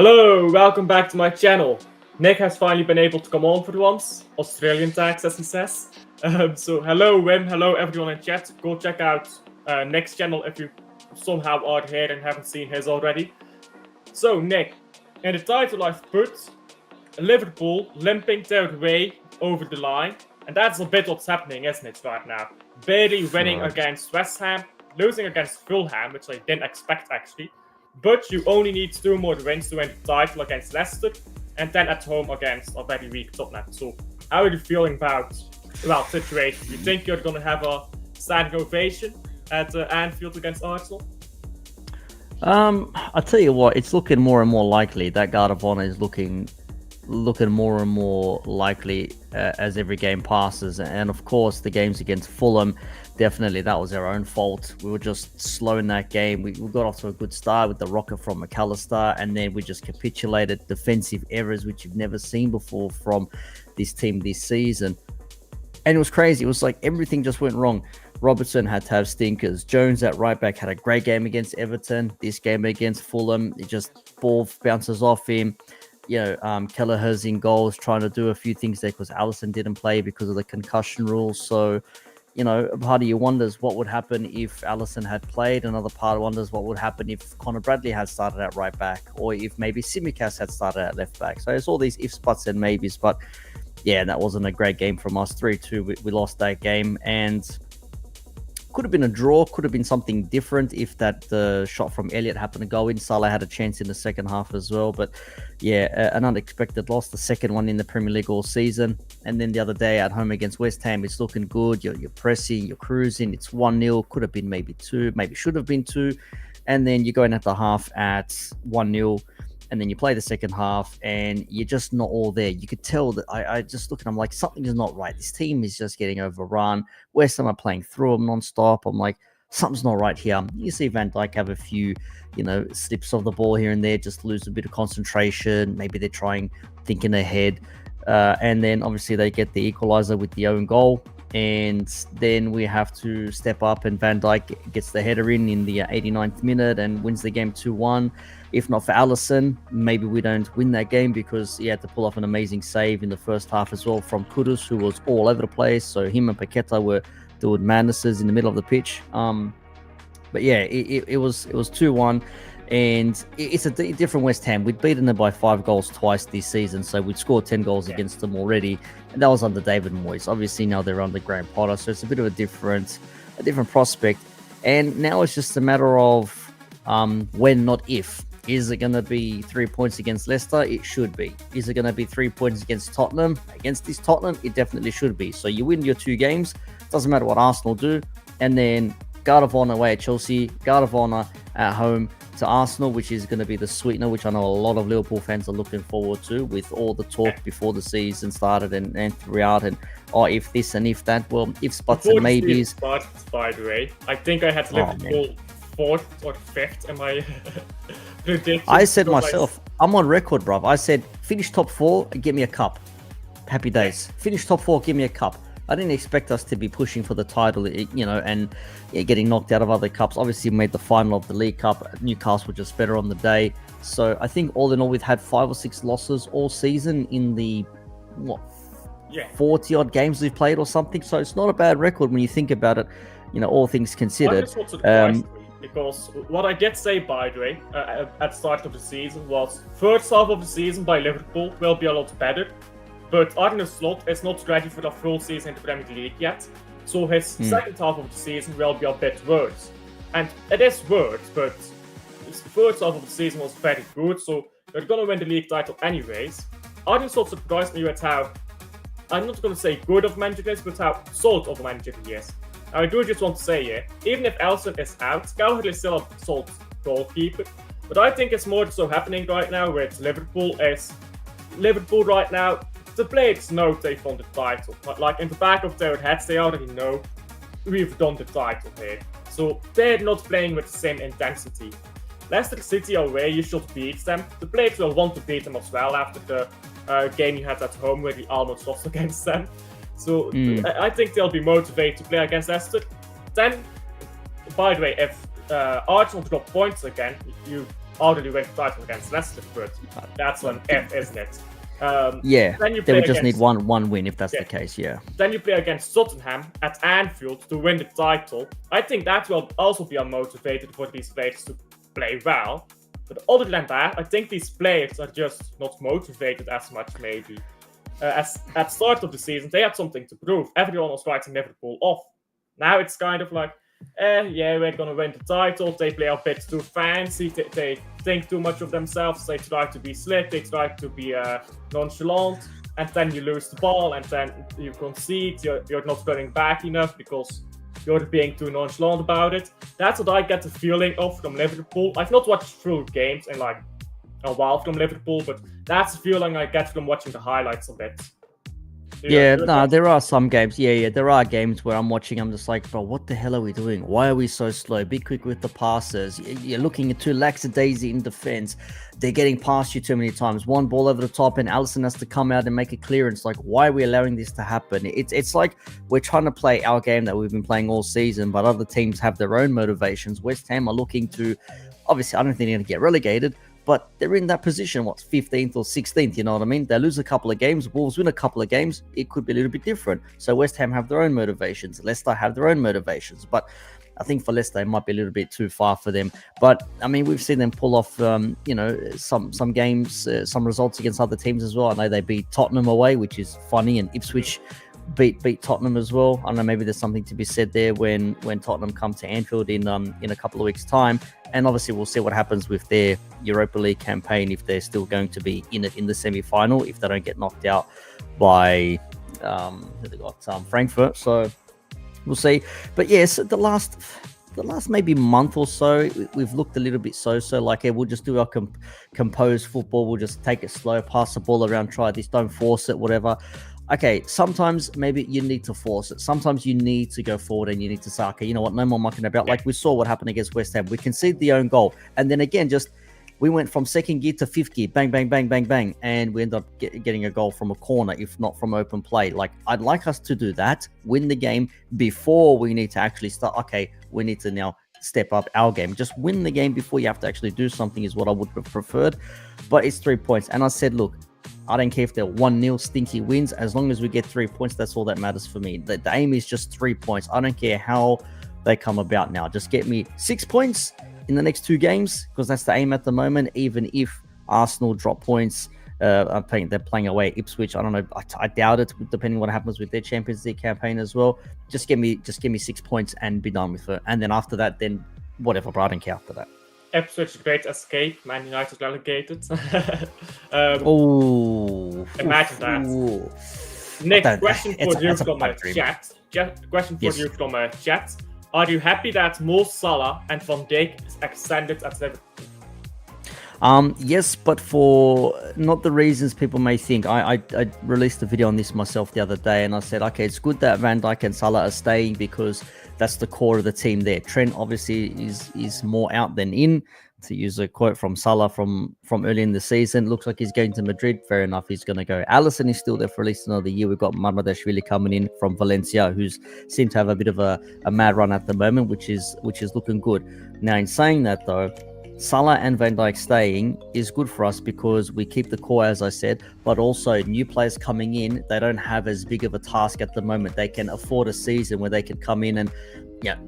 Hello, welcome back to my channel. Nick has finally been able to come on for once. Australian tax, as he says. So hello Wim, hello everyone in chat. Go check out Nick's channel if you somehow are here and haven't seen his already. So Nick, in the title I've put Liverpool limping their way over the line. And that's a bit what's happening, isn't it, right now? Barely winning against West Ham, losing against Fulham, which I didn't expect actually. But you only need 2 more wins to win the title against Leicester, and then at home against a very weak Tottenham. So how are you feeling about the situation? You think you're going to have a standing ovation at Anfield against Arsenal? I'll tell you what, it's looking more and more likely. That guard of honor is looking more and more likely as every game passes. And of course, the games against Fulham, definitely that was our own fault. We were just slow in that game. We got off to a good start with the rocket from McAllister, and then we just capitulated. Defensive errors which you've never seen before from this team this season. And it was crazy. It was like everything just went wrong. Robertson had to have stinkers. Jones at right back had a great game against Everton. This game against Fulham, it just ball bounces off him. Kelleher's in goals, trying to do a few things there because Alisson didn't play because of the concussion rules. So, part of you wonders what would happen if Alisson had played. Another part wonders what would happen if Connor Bradley had started at right back, or if maybe Tsimikas had started at left back. So it's all these ifs, buts, and maybes. But yeah, that wasn't a great game from us. 3-2, we lost that game, and could have been a draw, could have been something different if that shot from Elliott happened to go in. Salah had a chance in the second half as well. But yeah, an unexpected loss, the second one in the Premier League all season. And then the other day at home against West Ham, it's looking good. You're pressing, you're cruising. It's 1-0, could have been maybe 2, maybe should have been 2. And then you're going at the half at 1-0. And then you play the second half and you're just not all there. You could tell that I just look at them like something is not right. This team is just getting overrun. West Ham are playing through them nonstop. I'm like, something's not right here. You see Van Dijk have a few, slips of the ball here and there, just lose a bit of concentration. Maybe they're thinking ahead. And then obviously they get the equalizer with the own goal. And then we have to step up, and Van Dijk gets the header in the 89th minute and wins the game 2-1. If not for Alisson, maybe we don't win that game because he had to pull off an amazing save in the first half as well from Kudus, who was all over the place. So him and Paqueta were doing madnesses in the middle of the pitch. But yeah, it was 2-1. And it's a different West Ham. We'd beaten them by 5 goals twice this season, so we'd scored 10 goals against them already, and that was under David Moyes. Obviously, now they're under Graham Potter, so it's a bit of a different prospect. And now it's just a matter of when, not if. Is it going to be 3 points against Leicester? It should be. Is it going to be 3 points against Tottenham? Against this Tottenham, it definitely should be. So you win your 2 games. Doesn't matter what Arsenal do, and then guard of honor away at Chelsea, guard of honor at home to Arsenal, which is going to be the sweetener, which I know a lot of Liverpool fans are looking forward to, with all the talk before the season started and throughout, and if this and if that. Well, if spots and maybes. Started, by the way, I think I had Liverpool 4th or 5th in my prediction. I said myself, I'm on record, bruv. I said finish top 4 and give me a cup. Happy days. Finish top 4, give me a cup. I didn't expect us to be pushing for the title, and getting knocked out of other cups. Obviously, we made the final of the League Cup. Newcastle were just better on the day. So I think all in all, we've had 5 or 6 losses all season in the 40 odd games we've played or something. So it's not a bad record when you think about it. All things considered. Because what I did say, by the way, at the start of the season was first half of the season by Liverpool will be a lot better. But Arne Slot is not ready for the full season in the Premier League yet. So his second half of the season will be a bit worse. And it is worse, but his first half of the season was very good. So they're going to win the league title anyways. Arne Slot surprised me with how, I'm not going to say good of a manager he is, but how solid of a manager he is. Now I do just want to say even if Alisson is out, Gallagher is still a solid goalkeeper. But I think it's more so happening right now with Liverpool right now. The players know they've won the title, but like in the back of their heads, they already know we've done the title here. So they're not playing with the same intensity. Leicester City away, you should beat them. The players will want to beat them as well after the game you had at home where we almost lost against them. So I think they'll be motivated to play against Leicester. Then, by the way, if Arsenal drop points again, you already win the title against Leicester, but that's an if, isn't it? Yeah, then you they play would just against, need one win if that's the case, yeah. Then you play against Tottenham at Anfield to win the title. I think that will also be unmotivated for these players to play well. But other than that, I think these players are just not motivated as much, maybe. As at the start of the season, they had something to prove. Everyone was writing Liverpool off. Now it's kind of like, yeah, we're going to win the title. They play a bit too fancy. They think too much of themselves. They try to be slick. They try to be nonchalant. And then you lose the ball. And then you concede. You're not running back enough because you're being too nonchalant about it. That's what I get the feeling of from Liverpool. I've not watched full games in like a while from Liverpool, but that's the feeling I get from watching the highlights of it. Yeah, no, there are some games. Yeah, there are games where I'm watching. I'm just like, bro, what the hell are we doing? Why are we so slow? Be quick with the passes. You're looking at too lackadaisy in defense. They're getting past you too many times. One ball over the top, and Alisson has to come out and make a clearance. Like, why are we allowing this to happen? It's like we're trying to play our game that we've been playing all season, but other teams have their own motivations. West Ham are looking to, obviously, I don't think they're going to get relegated, but they're in that position, 15th or 16th, you know what I mean? They lose a couple of games, Wolves win a couple of games, it could be a little bit different. So West Ham have their own motivations, Leicester have their own motivations, but I think for Leicester, it might be a little bit too far for them. But, I mean, we've seen them pull off, some games, some results against other teams as well. I know they beat Tottenham away, which is funny, and Ipswich beat Tottenham as well. I don't know, maybe there's something to be said there when Tottenham come to Anfield in a couple of weeks' time. And obviously, we'll see what happens with their Europa League campaign, if they're still going to be in it in the semi-final, if they don't get knocked out by Frankfurt. So we'll see. But yes, the last maybe month or so, we've looked a little bit so like, hey, we'll just do our composed football. We'll just take it slow, pass the ball around, try this, don't force it, whatever. Okay, sometimes maybe you need to force it. Sometimes you need to go forward and you need to say, okay, you know what, no more mucking about. Like we saw what happened against West Ham. We conceded the own goal. And then again, we went from second gear to fifth gear, bang, bang, bang, bang, bang. And we end up getting a goal from a corner, if not from open play. Like, I'd like us to do that, win the game before we need to actually start, okay, we need to now step up our game. Just win the game before you have to actually do something is what I would have preferred. But it's 3 points. And I said, look, I don't care if they're 1-0 stinky wins. As long as we get 3 points, that's all that matters for me. The aim is just 3 points. I don't care how they come about now. Just get me 6 points in the next 2 games, because that's the aim at the moment. Even if Arsenal drop points, I think they're playing away at Ipswich. I don't know. I doubt it, depending on what happens with their Champions League campaign as well. Just give me 6 points and be done with it. And then after that, then whatever. But I don't care after that. Ipswich great escape, Man United relegated. Imagine that. Nick, question for you from a chat. Question for you from a chat. Are you happy that Mo Salah and Van Dijk is extended at Liverpool? Yes, but for not the reasons people may think. I released a video on this myself the other day, and I said, okay, it's good that Van Dijk and Salah are staying because that's the core of the team there. Trent obviously is more out than in, to use a quote from Salah from early in the season. Looks like he's going to Madrid. Fair enough, he's going to go. Alisson is still there for at least another year. We've got Mamadashvili coming in from Valencia, who's seemed to have a bit of a mad run at the moment, which is looking good. Now, in saying that though, Salah and Van Dijk staying is good for us because we keep the core, as I said, but also new players coming in, they don't have as big of a task at the moment. They can afford a season where they can come in and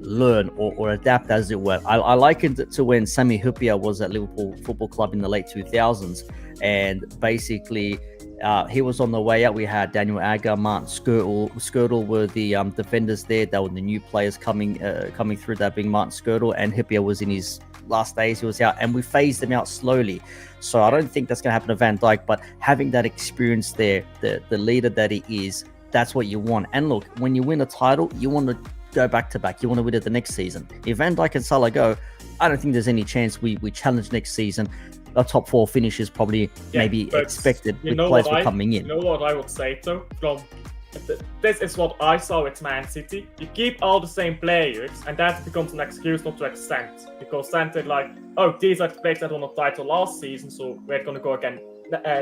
learn or adapt, as it were. I likened it to when Sami Hyypiä was at Liverpool Football Club in the late 2000s, and basically he was on the way out. We had Daniel Agger, Martin Skirtle were the defenders there. They were the new players coming through, that being Martin Skirtle, and Hyypiä was in his last days. He was out, and we phased him out slowly. So I don't think that's going to happen to Van Dijk, but having that experience there, the leader that he is, that's what you want. And look, when you win a title, you want to go back to back. You want to win it the next season. If Van Dijk and Salah go, I don't think there's any chance we challenge next season. A top 4 finish is probably maybe expected with players coming in. You know what I would say though? This is what I saw with Man City. You keep all the same players, and that becomes an excuse not to extend. Because then they're like, oh, these are the players that won a title last season, so we're going to go again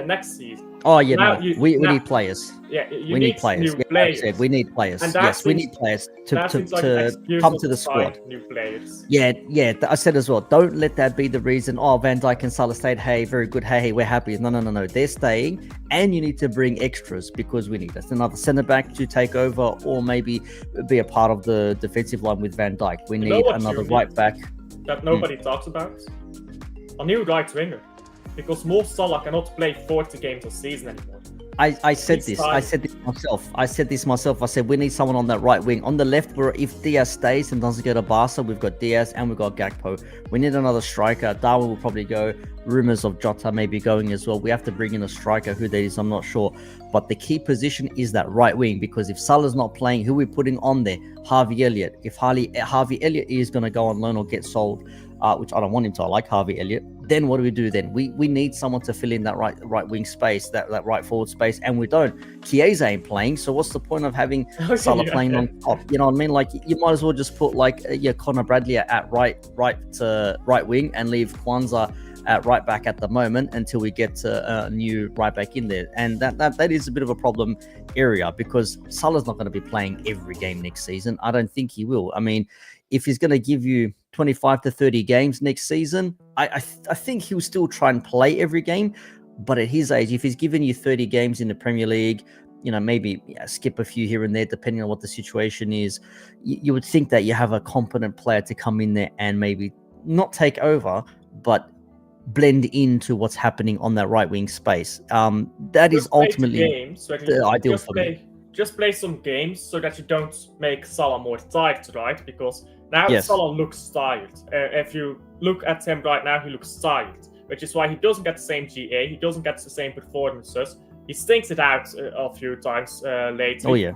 next season. Oh yeah, Now no, you- we now- need players. Yeah, you We need players. new Yeah, like I players. said, we need players. And that Yes, we seems- need players that to seems like an excuse come not to the sign squad. new players. Yeah, I said as well. Don't let that be the reason. Oh, Van Dijk and Salah stayed. Hey, very good. Hey, we're happy. No. They're staying, and you need to bring extras because we need another centre back to take over, or maybe be a part of the defensive line with Van Dijk. We You know need what another you right need? back. That nobody talks about? A new right winger. Because Mo Salah cannot play 40 games a season anymore. I said He's this. fine. I said this myself. I said we need someone on that right wing. On the left, where if Diaz stays and doesn't go to Barca, we've got Diaz and we've got Gakpo. We need another striker. Darwin will probably go. Rumors of Jota maybe going as well. We have to bring in a striker. Who that is, I'm not sure. But the key position is that right wing, because if Salah's not playing, who are we putting on there? Harvey Elliott. If Harvey Elliott is going to go on loan or get sold, which I don't want him to. I like Harvey Elliott. Then what do we do then? We need someone to fill in that right wing space, that right forward space, and we don't. Chiesa ain't playing, so what's the point of having Salah playing on top? You know what I mean? Like, you might as well just put Connor Bradley at right wing and leave Kwanzaa at right back at the moment until we get a new right back in there. And that is a bit of a problem area, because Salah's not going to be playing every game next season. I don't think he will. I mean, if he's going to give you 25 to 30 games next season, I think he'll still try and play every game. But at his age, if he's giving you 30 games in the Premier League, maybe skip a few here and there, depending on what the situation is, you would think that you have a competent player to come in there and maybe not take over, but blend into what's happening on that right wing space. That is ultimately the ideal for me. Just play some games so that you don't make Salah more tired, right? Because now Salah looks tired. If you look at him right now, he looks tired, which is why he doesn't get the same GA, he doesn't get the same performances. He stinks it out a few times lately. Oh yeah,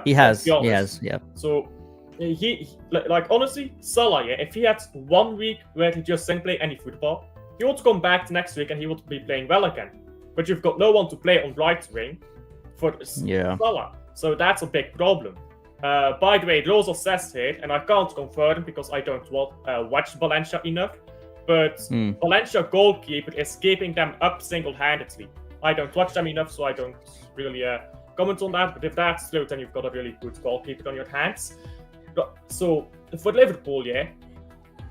he has. Yeah. So he honestly, Salah, if he had 1 week where he just didn't play any football, he would come back the next week and he would be playing well again. But you've got no one to play on right wing for Salah, so that's a big problem. By the way, Rosa says here, and I can't confirm because I don't watch Valencia enough, but Valencia goalkeeper is keeping them up single-handedly. I don't watch them enough, so I don't really comment on that. But if that's true, then you've got a really good goalkeeper on your hands. So for Liverpool,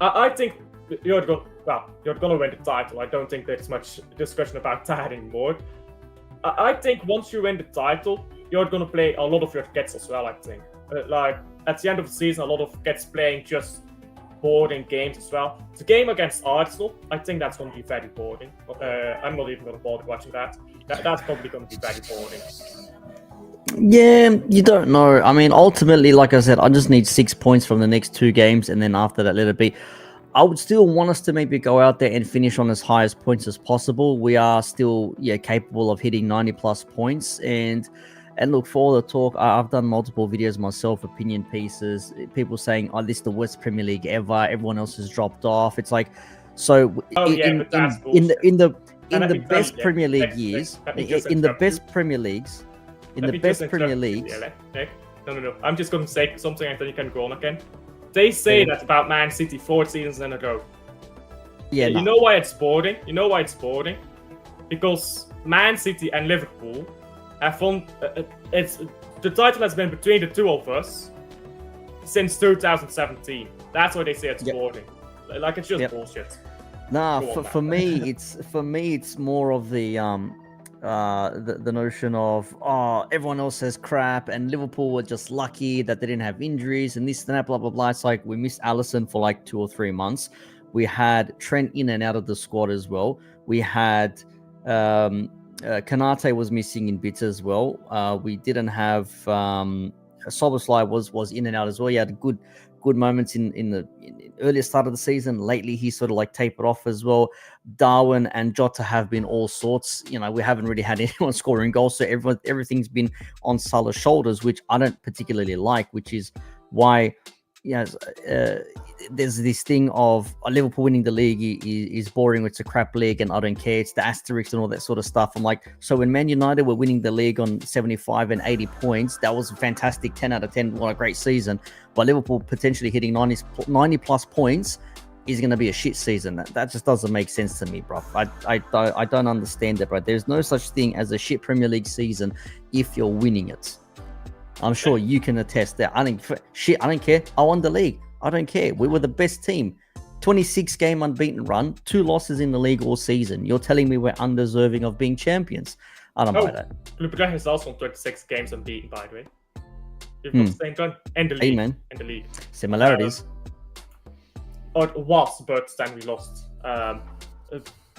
I think you're going to win the title. I don't think there's much discussion about that anymore. I think once you win the title, you're going to play a lot of your kids as well, I think. Like, at the end of the season, a lot of kids playing just boring games as well. The game against Arsenal, I think that's going to be very boring. I'm not even going to bother watching that. That's probably going to be very boring. Yeah, you don't know. I mean, ultimately, like I said, I just need 6 points from the next 2 games, and then after that, let it be. I would still want us to maybe go out there and finish on as high as points as possible. We are still capable of hitting 90 plus points. And look, for all the talk, I've done multiple videos myself, opinion pieces, people saying, oh, this is the worst Premier League ever, everyone else has dropped off. It's like, so in the best Premier League years, in the best Premier Leagues, No, I'm just going to say something and then you can go on again. They say that about Man City 4 seasons in a row. Yeah, You know why it's boring? Because Man City and Liverpool have won. The title has been between the two of us since 2017. That's why they say it's boring. Like, it's just bullshit. Nah, for me, it's more of the notion of, oh, everyone else says crap and Liverpool were just lucky that they didn't have injuries and this and that, blah blah blah. It's like we missed Alisson for like 2 or 3 months. We had Trent in and out of the squad as well. We had Kanate was missing in bits as well. We didn't have Soboslai was in and out as well. He had good moments in the earlier start of the season. Lately, he sort of like tapered off as well. Darwin and Jota have been all sorts. We haven't really had anyone scoring goals, so everything's been on Salah's shoulders, which I don't particularly like. Which is why, there's this thing of Liverpool winning the league is boring. It's a crap league, and I don't care. It's the asterisks and all that sort of stuff. I'm like, so when Man United were winning the league on 75 and 80 points, that was fantastic. 10 out of 10, what a great season. But Liverpool potentially hitting 90 plus points, is going to be a shit season. That just doesn't make sense to me, bro. I don't understand it, bro. There's no such thing as a shit Premier League season if you're winning it. I'm sure you can attest that. I don't care. I won the league. I don't care. We were the best team. 26 game unbeaten run, 2 losses in the league all season. You're telling me we're undeserving of being champions? I don't buy that. Club Brugge is also on 26 games unbeaten, by the way. You've got the same time in the league. Amen. In the league. Similarities. Or it was, but then we lost.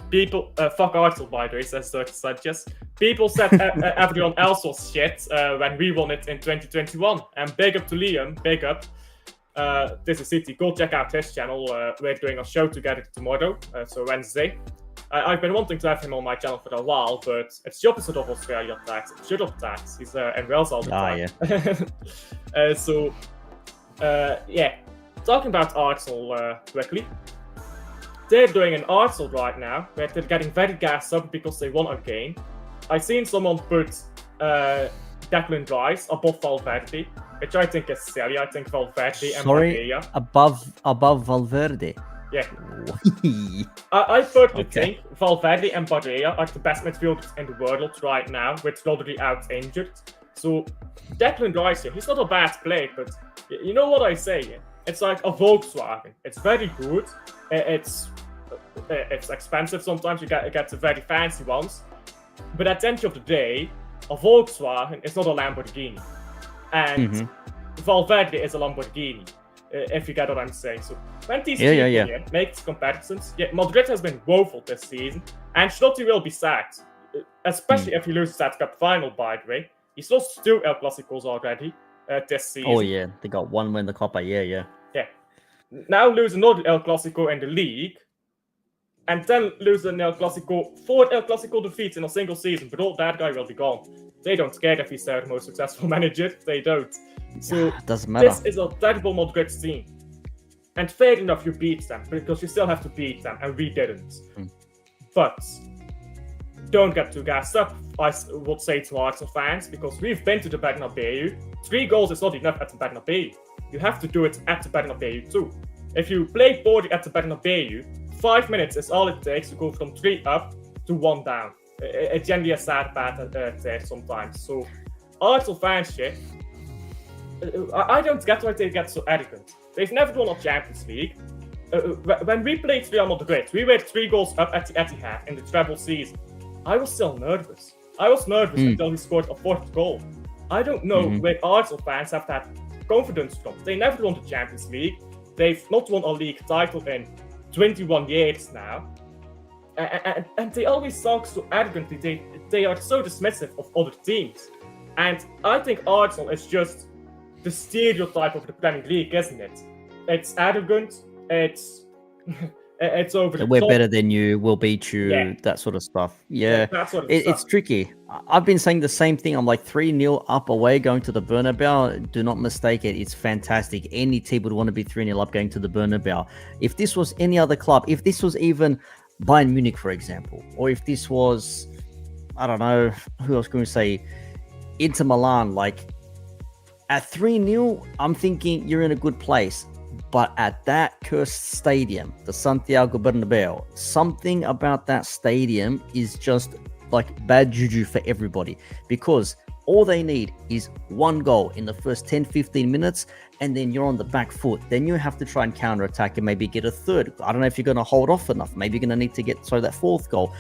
People, fuck Arsenal, by the way, says Dirk Sanchez. People said everyone else was shit when we won it in 2021. And big up to Liam, big up. This is City. Go check out his channel. We're doing a show together tomorrow, so Wednesday. I've been wanting to have him on my channel for a while, but it's the opposite of Australia tax. It's shut up tax. He's in Wales all the time. Yeah. Talking about Arsenal quickly. They're doing an Arsenal right now where they're getting very gassed up because they won a game. I've seen someone put Declan Rice above Valverde, which I think is silly. I think Valverde and Barella. above Valverde. Yeah. I personally think Valverde and Barella are the best midfielders in the world right now, with Rodri out injured. So Declan Rice here, he's not a bad player, but you know what I say? It's like a Volkswagen. It's very good. It's expensive sometimes. You get the very fancy ones. But at the end of the day, a Volkswagen is not a Lamborghini. And Valverde is a Lamborghini, if you get what I'm saying. So when these people make these comparisons, Madrid has been woeful this season. And Ancelotti will be sacked, especially if he loses that cup final, by the way. He's lost 2 El Clasicos already this season. Oh, yeah. They got 1 win the Copa. Yeah. Now lose another El Clasico in the league, and then lose an El Clasico, 4 El Clasico defeats in a single season, but all that guy will be gone. They don't care if he's their most successful manager. They don't. So doesn't matter. This is a terrible Madrid team. And fair enough, you beat them, because you still have to beat them, and we didn't. But don't get too gassed up, I would say to Arsenal fans, because we've been to the Bernabeu. 3 goals is not enough at the Bernabeu. You have to do it at the Bernabeu too. If you play poorly at the Bernabeu, 5 minutes is all it takes to go from 3 up to 1 down. It's generally a sad pattern there sometimes. So, Arsenal fans shit. I don't get why they get so arrogant. They've never won a Champions League. When we played Real Madrid, we were 3 goals up at the Etihad in the treble season. I was still nervous. I was nervous until we scored a 4th goal. I don't know where Arsenal fans have that confidence from. They never won the Champions League. They've not won a league title in 21 years now. And they always talk so arrogantly. They are so dismissive of other teams. And I think Arsenal is just the stereotype of the Premier League, isn't it? It's arrogant. It's over the We're top. better than you. We'll beat you. That sort of stuff. Yeah, that sort of it's stuff. tricky. I've been saying the same thing. I'm like 3-0 up away going to the Bernabeu. Do not mistake it. It's fantastic. Any team would want to be 3-0 up going to the Bernabeu. If this was any other club, if this was even Bayern Munich, for example, or if this was, I don't know, who else can we say, Inter Milan, like at 3-0, I'm thinking you're in a good place. But at that cursed stadium, the Santiago Bernabeu, something about that stadium is just like bad juju for everybody, because all they need is 1 goal in the first 10-15 minutes, and then you're on the back foot. Then you have to try and counterattack and maybe get a 3rd. I don't know if you're going to hold off enough. Maybe you're going to need to get that 4th goal.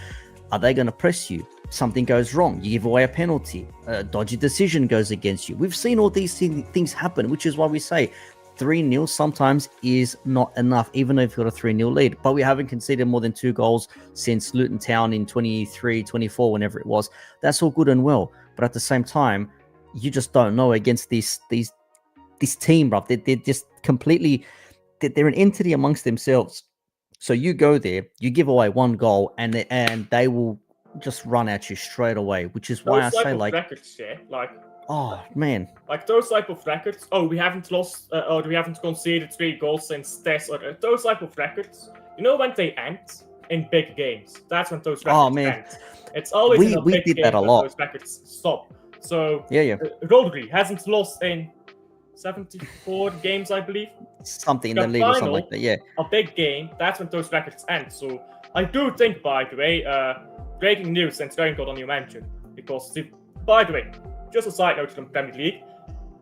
Are they going to press you? Something goes wrong. You give away a penalty. A dodgy decision goes against you. We've seen all these things happen, which is why we say 3-0 sometimes is not enough, even if you've got a 3-0 lead. But we haven't conceded more than 2 goals since Luton Town in 23, 24, whenever it was. That's all good and well. But at the same time, you just don't know against this team, bro. They're just completely, they're an entity amongst themselves. So you go there, you give away 1 goal, and they will just run at you straight away, which is why I say, like, records, like, oh man, like those type of records. Oh, we haven't lost, or we haven't conceded 3 goals since this, or those type of records. You know when they end in big games? That's when those records end. It's always in a we big did game that a when lot. those records stop. So Yeah. Rodri hasn't lost in 74 games, I believe. Something in the league or something like that, yeah. A big game, that's when those records end. So I do think, by the way, breaking news and throwing got a new manager. Because, by the way, just a side note to the Premier League,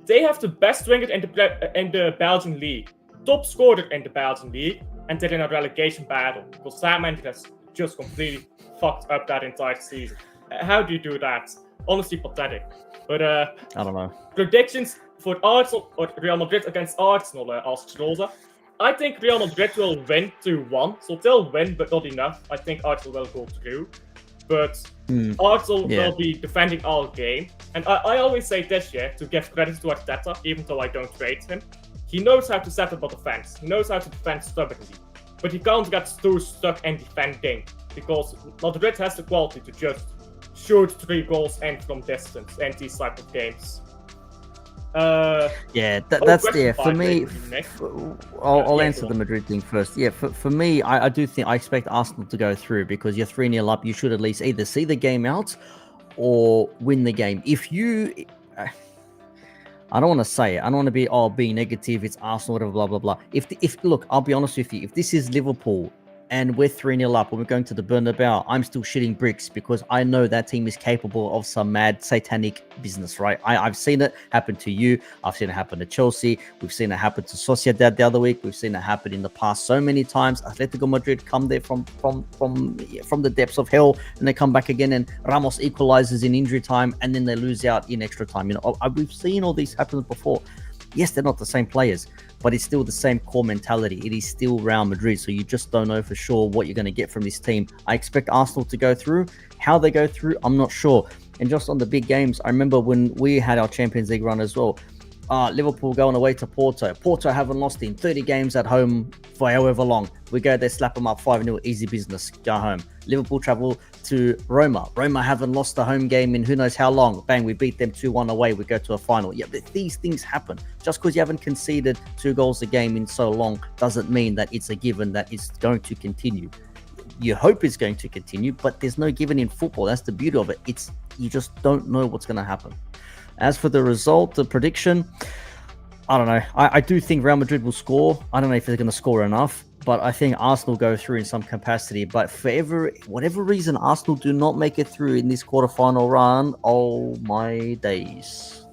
they have the best winger in the Belgian league, top scorer in the Belgian league, and they're in a relegation battle. Because that manager has just completely fucked up that entire season. How do you do that? Honestly, pathetic. But I don't know. Predictions for Arsenal or Real Madrid against Arsenal, asked Rosa. I think Real Madrid will win 2-1, so they'll win, but not enough. I think Arsenal will go through, but Arsenal will be defending all game. And I always say this year to give credit to Arteta, even though I don't rate him. He knows how to set up a defense. He knows how to defend stubbornly, but he can't get too stuck in defending because Madrid has the quality to just shoot 3 goals in from distance in these type of games. That's for me. I'll answer the Madrid thing first. Yeah, for me, I do think I expect Arsenal to go through because you're 3-0 up. You should at least either see the game out or win the game. If you, I don't want to say it. I don't want to be being negative. It's Arsenal, whatever, blah blah blah. If look, I'll be honest with you. If this is Liverpool and we're 3-0 up and we're going to the Bernabeu, I'm still shitting bricks because I know that team is capable of some mad satanic business, right? I've seen it happen to you. I've seen it happen to Chelsea. We've seen it happen to Sociedad the other week. We've seen it happen in the past so many times. Atletico Madrid come there from the depths of hell and they come back again and Ramos equalizes in injury time and then they lose out in extra time. You know, we've seen all these happen before. Yes, they're not the same players, but it's still the same core mentality. It is still Real Madrid, so you just don't know for sure what you're going to get from this team. I expect Arsenal to go through. How they go through, I'm not sure. And just on the big games, I remember when we had our Champions League run as well. Liverpool going away to Porto. Porto haven't lost in 30 games at home for however long. We go there, slap them up 5-0, easy business, go home. Liverpool travel to Roma. Roma haven't lost a home game in who knows how long. Bang, we beat them 2-1 away. We go to a final. Yeah, but these things happen. Just because you haven't conceded 2 goals a game in so long doesn't mean that it's a given that it's going to continue. You hope it's going to continue, but there's no given in football. That's the beauty of it. You just don't know what's going to happen. As for the result, the prediction, I don't know. I do think Real Madrid will score. I don't know if they're going to score enough, but I think Arsenal go through in some capacity. But for whatever reason, Arsenal do not make it through in this quarterfinal run. Oh my days.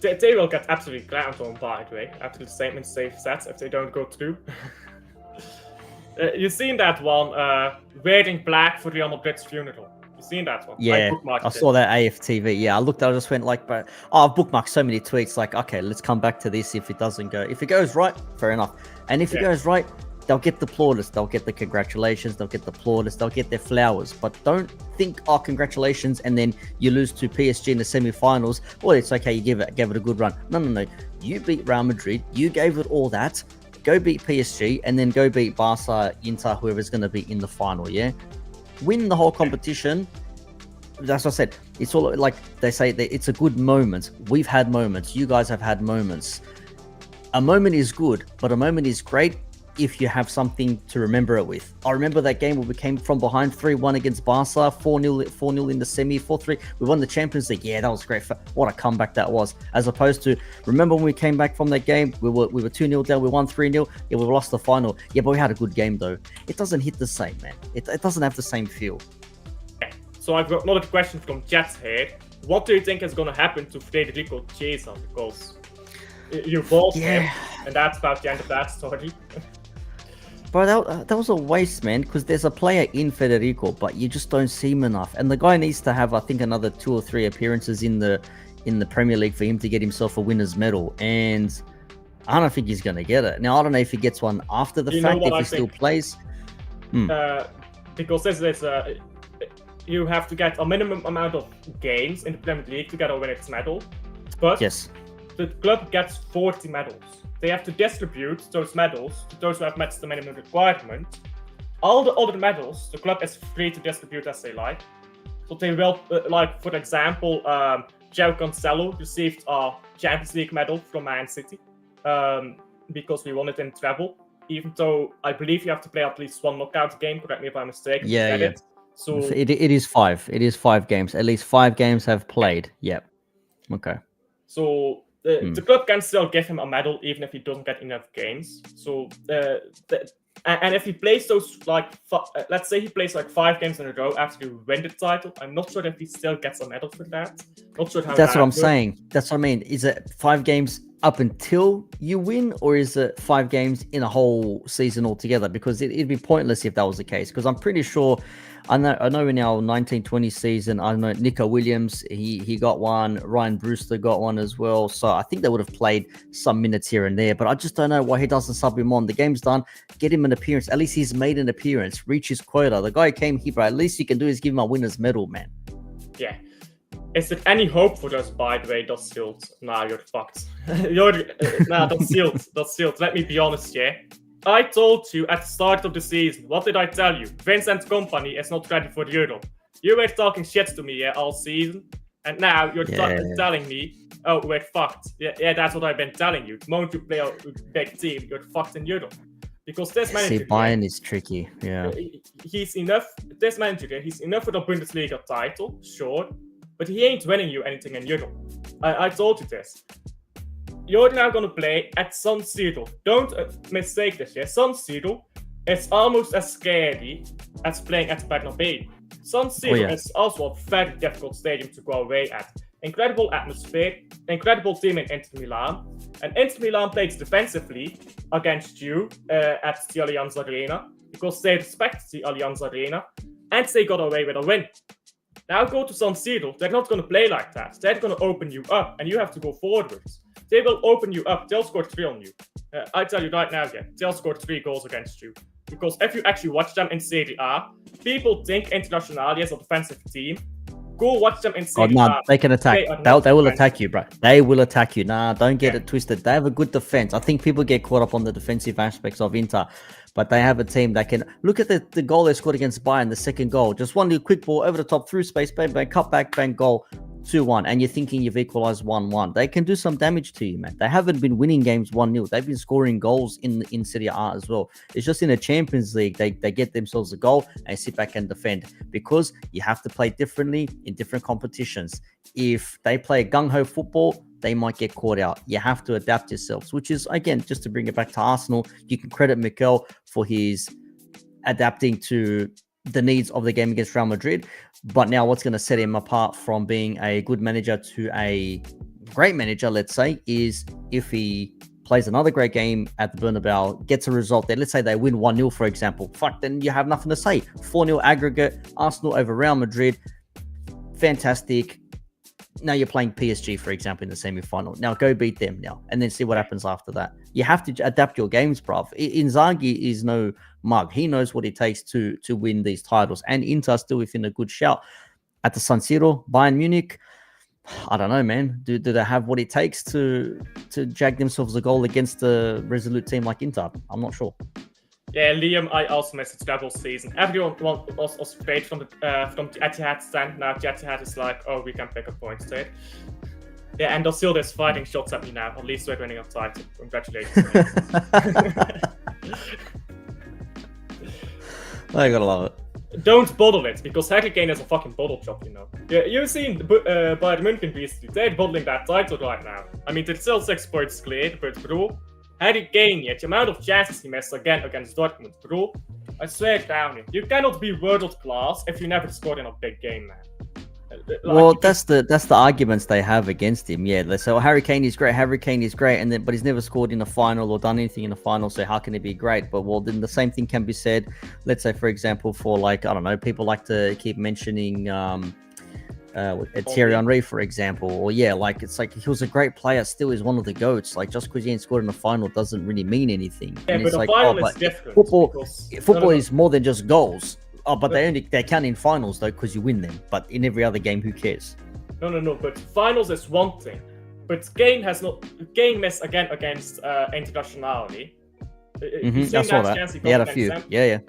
They will get absolutely ground on, by the way, after the statement safe sets if they don't go through. You've seen that one, wearing black for Real Madrid's funeral. You seen that one? Yeah, I saw that AFTV. Yeah, I looked at it, I just went like, but I've bookmarked so many tweets. Like, okay, let's come back to this if it doesn't go. If it goes right, fair enough. And if it goes right, they'll get the plaudits, they'll get the congratulations, they'll get the plaudits, they'll get their flowers. But don't think, congratulations, and then you lose to PSG in the semi-finals. Well, it's okay, you gave it a good run. No. You beat Real Madrid, you gave it all that. Go beat PSG, and then go beat Barca, Inter, whoever's going to be in the final, yeah? Win the whole competition. That's what I said. It's all like they say that it's a good moment. We've had moments. You guys have had moments. A moment is good, but a moment is great if you have something to remember it with. I remember that game where we came from behind 3-1 against Barca, 4-0 in the semi, 4-3. We won the Champions League. Yeah, that was great. What a comeback that was. As opposed to, remember when we came back from that game, we were 2-0 down, we won 3-0. Yeah, we lost the final. Yeah, but we had a good game though. It doesn't hit the same, man. It doesn't have the same feel. So I've got another question from chat here. What do you think is going to happen to Federico Chiesa? Because you bought him, and that's about the end of that story. But that was a waste, man, because there's a player in Federico, but you just don't see him enough. And the guy needs to have, I think, another 2 or 3 appearances in the Premier League for him to get himself a winner's medal. And I don't think he's going to get it. Now, I don't know if he gets one after the fact, if he still plays. Because there's you have to get a minimum amount of games in the Premier League to get a winner's medal. But the club gets 40 medals. They have to distribute those medals to those who have met the minimum requirement. All the other medals, the club is free to distribute as they like. So they will, like, for example, João Cancelo received a Champions League medal from Man City because we won it in treble. Even though I believe you have to play at least 1 knockout game, correct me if I'm mistaken. Yeah. So it is 5. It is 5 games. At least 5 games have played. Yep. Okay. So The club can still give him a medal even if he doesn't get enough games. So, and if he plays those let's say he plays like 5 games in a row after you win the title, I'm not sure if he still gets a medal for that. Not sure how. That's what I'm saying. That's what I mean. Is it 5 games up until you win, or is it 5 games in a whole season altogether? Because it'd be pointless if that was the case. Because I'm pretty sure, I know in our 1920 season, I know Nico Williams, he got one, Ryan Brewster got one as well. So I think they would have played some minutes here and there, but I just don't know why he doesn't sub him on. The game's done, get him an appearance. At least he's made an appearance, reach his quota. The guy came here, but at least you can do is give him a winner's medal, man. Yeah. Is there any hope for us, by the way? That's sealed. Nah, you're fucked. That's sealed. That's sealed. Let me be honest, yeah? I told you at the start of the season, what did I tell you? Vince and company is not ready for the Euro. You were talking shit to me, yeah, all season. And now you're telling me, oh, we're fucked. Yeah, that's what I've been telling you. The moment you play a big team, you're fucked in Euro. Because this manager... See, Bayern is tricky, yeah. He's enough for the Bundesliga title, sure. But he ain't winning you anything in Euro. I told you this. You're now going to play at San Siro. Don't mistake this, yeah? San Siro is almost as scary as playing at Bernabeu. San Siro is also a very difficult stadium to go away at. Incredible atmosphere, incredible team in Inter Milan. And Inter Milan plays defensively against you at the Allianz Arena because they respect the Allianz Arena and they got away with a win. Now go to San Siro, they're not going to play like that. They're going to open you up and you have to go forwards. They will open you up. They'll score 3 on you. I tell you right now, yeah, they'll score 3 goals against you. Because if you actually watch them in Serie A, people think Internazionale is a defensive team. Go watch them in Serie A. They can attack. They will attack you, bro. They will attack you. Nah, don't get it twisted. They have a good defense. I think people get caught up on the defensive aspects of Inter, but they have a team that can look at the goal they scored against Bayern, the second goal. Just one little quick ball over the top, through space, bang, bang, cut back, bang, goal. 2-1, and you're thinking you've equalized 1-1. They can do some damage to you, man. They haven't been winning games 1-0. They've been scoring goals in Serie A as well. It's just in the Champions League, they get themselves a goal and sit back and defend, because you have to play differently in different competitions. If they play gung-ho football, they might get caught out. You have to adapt yourselves, which is, again, just to bring it back to Arsenal, you can credit Mikel for his adapting to the needs of the game against Real Madrid. But now what's going to set him apart from being a good manager to a great manager, let's say, is if he plays another great game at the Bernabeu, gets a result there. Let's say they win 1-0, for example. Fuck, then you have nothing to say. 4-0 aggregate, Arsenal over Real Madrid. Fantastic. Now you're playing PSG, for example, in the semi-final. Now go beat them now, and then see what happens after that. You have to adapt your games, bruv. Inzaghi is no mug. He knows what it takes to win these titles, and Inter still within a good shout. At the San Siro, Bayern Munich, I don't know, man. Do they have what it takes to jag themselves a goal against a resolute team like Inter? I'm not sure. Yeah, Liam, I also missed the treble season. Everyone was great from the Etihad stand. Now the Etihad is like, oh, we can pick a point straight. Yeah, and still there's fighting shots at me now. At least we're winning a title. Congratulations. I gotta love it. Don't bottle it, because Harry Kane is a fucking bottle shop, you know. Yeah, you've seen Bayern München recently. They're bottling that title right now. I mean, they're still 6 points clear, but bro, Harry Kane, yet the amount of chances he missed again against Dortmund, bro, I swear down, you cannot be world class if you never scored in a big game, man. Well, that's the arguments they have against him. Yeah, so Harry Kane is great, but he's never scored in a final or done anything in a final. So how can he be great? But well, then the same thing can be said. Let's say, for example, for like, I don't know, people like to keep mentioning Thierry Henry, for example, or like it's like he was a great player, still is one of the goats. Like just because he ain't scored in a final doesn't really mean anything. Yeah, and but it's the like, final is different. Football is more than just goals. Oh, but they count in finals though, because you win them. But in every other game, who cares? No. But finals is one thing. But Kane missed again against Internazionale. I saw that. He had a few. Yeah.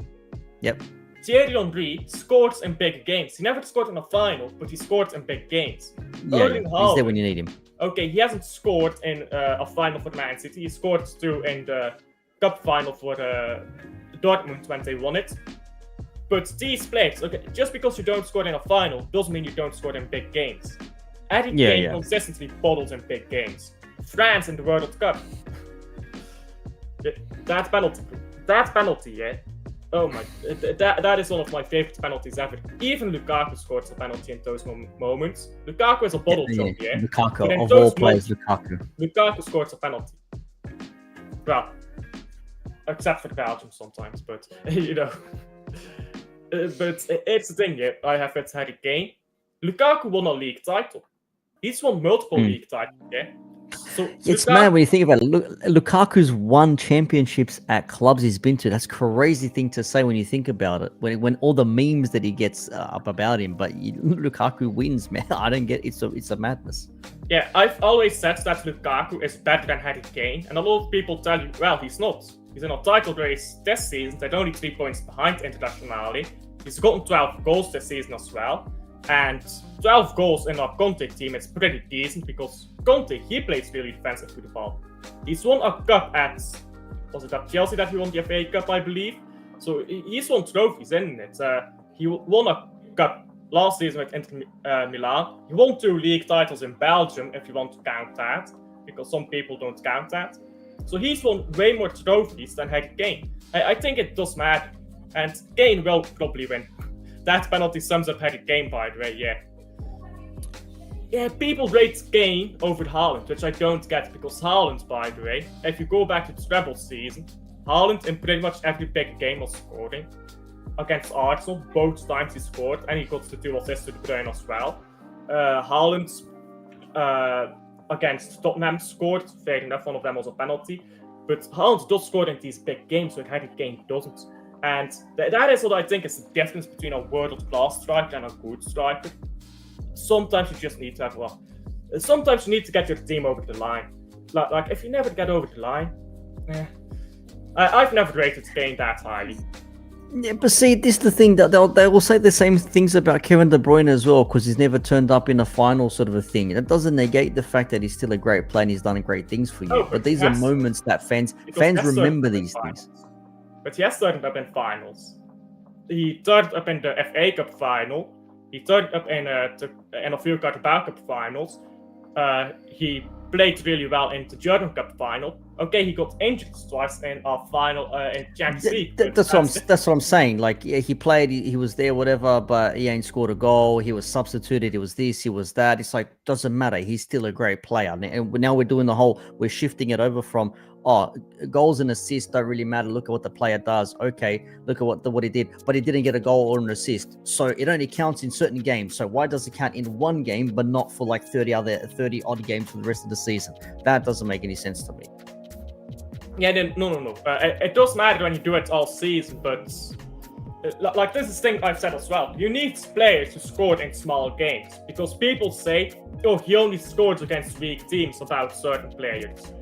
Yep. Thierry Henry scores in big games. He never scored in a final, but he scored in big games. Yeah, he's there when you need him. Okay, he hasn't scored in a final for Man City. He scored too in the cup final for Dortmund when they won it. But these players, okay, just because you don't score in a final doesn't mean you don't score in big games. Harry Kane consistently bottles in big games. France in the World Cup. That penalty, yeah. Oh my, that is one of my favorite penalties ever. Even Lukaku scores a penalty in those moments. Lukaku is a bottle job, yeah. Lukaku, of all players, Lukaku scores a penalty. Well, except for Belgium sometimes, but you know. But it's the thing, yeah. I have with Harry Kane. Lukaku won a league title. He's won multiple league titles, yeah. So it's mad when you think about it. Lukaku's won championships at clubs he's been to. That's a crazy thing to say when you think about it. When all the memes that he gets up about him, but Lukaku wins, man. I don't get it. It's a madness. Yeah, I've always said that Lukaku is better than Harry Kane, and a lot of people tell you, well, he's not. He's in a title race this season. They're only 3 points behind internationally. He's gotten 12 goals this season as well. And 12 goals in our Conte team is pretty decent because Conte, he plays really defensive football. He's won a cup was it at Chelsea that he won the FA Cup, I believe? So he's won trophies in it. He won a cup last season with Inter Milan. He won 2 league titles in Belgium, if you want to count that, because some people don't count that. So he's won way more trophies than Harry Kane. I think it does matter. And Kane will probably win. That penalty sums up Harry Kane, by the way, yeah. Yeah, people rate Kane over Haaland, which I don't get, because Haaland, by the way, if you go back to the treble season, Haaland in pretty much every big game was scoring. Against Arsenal, both times he scored, and he got the 2 assists to De Bruyne as well. Haaland against Tottenham scored, fair enough, one of them was a penalty. But Haaland does score in these big games, when Harry Kane doesn't. And that is what I think is the difference between a world-class striker and a good striker. Sometimes you just need to have sometimes you need to get your team over the line. Like if you never get over the line, I've never rated Kane that highly. Yeah, but see, this is the thing that they will say the same things about Kevin De Bruyne as well, because he's never turned up in a final sort of a thing. That doesn't negate the fact that he's still a great player and he's done great things for you. But these are moments that fans remember these things. But he has turned up in finals. He turned up in the FA Cup final. He turned up in a few Carabao Cup finals. He played really well in the German Cup final. Okay, he got injured twice in our final in Champions League. That's what I'm saying. Like, yeah, he played, he was there, whatever, but he ain't scored a goal. He was substituted. It was this, he was that. It's like, doesn't matter. He's still a great player. And now we're doing we're shifting it over from, goals and assists don't really matter. Look at what the player does. Okay, look at what he did, but he didn't get a goal or an assist, so it only counts in certain games. So why does it count in one game but not for like 30 odd games for the rest of the season? That doesn't make any sense to me. Yeah, no. It does matter when you do it all season, but like this is the thing I've said as well. You need players to score in small games, because people say, oh, he only scores against weak teams about certain players.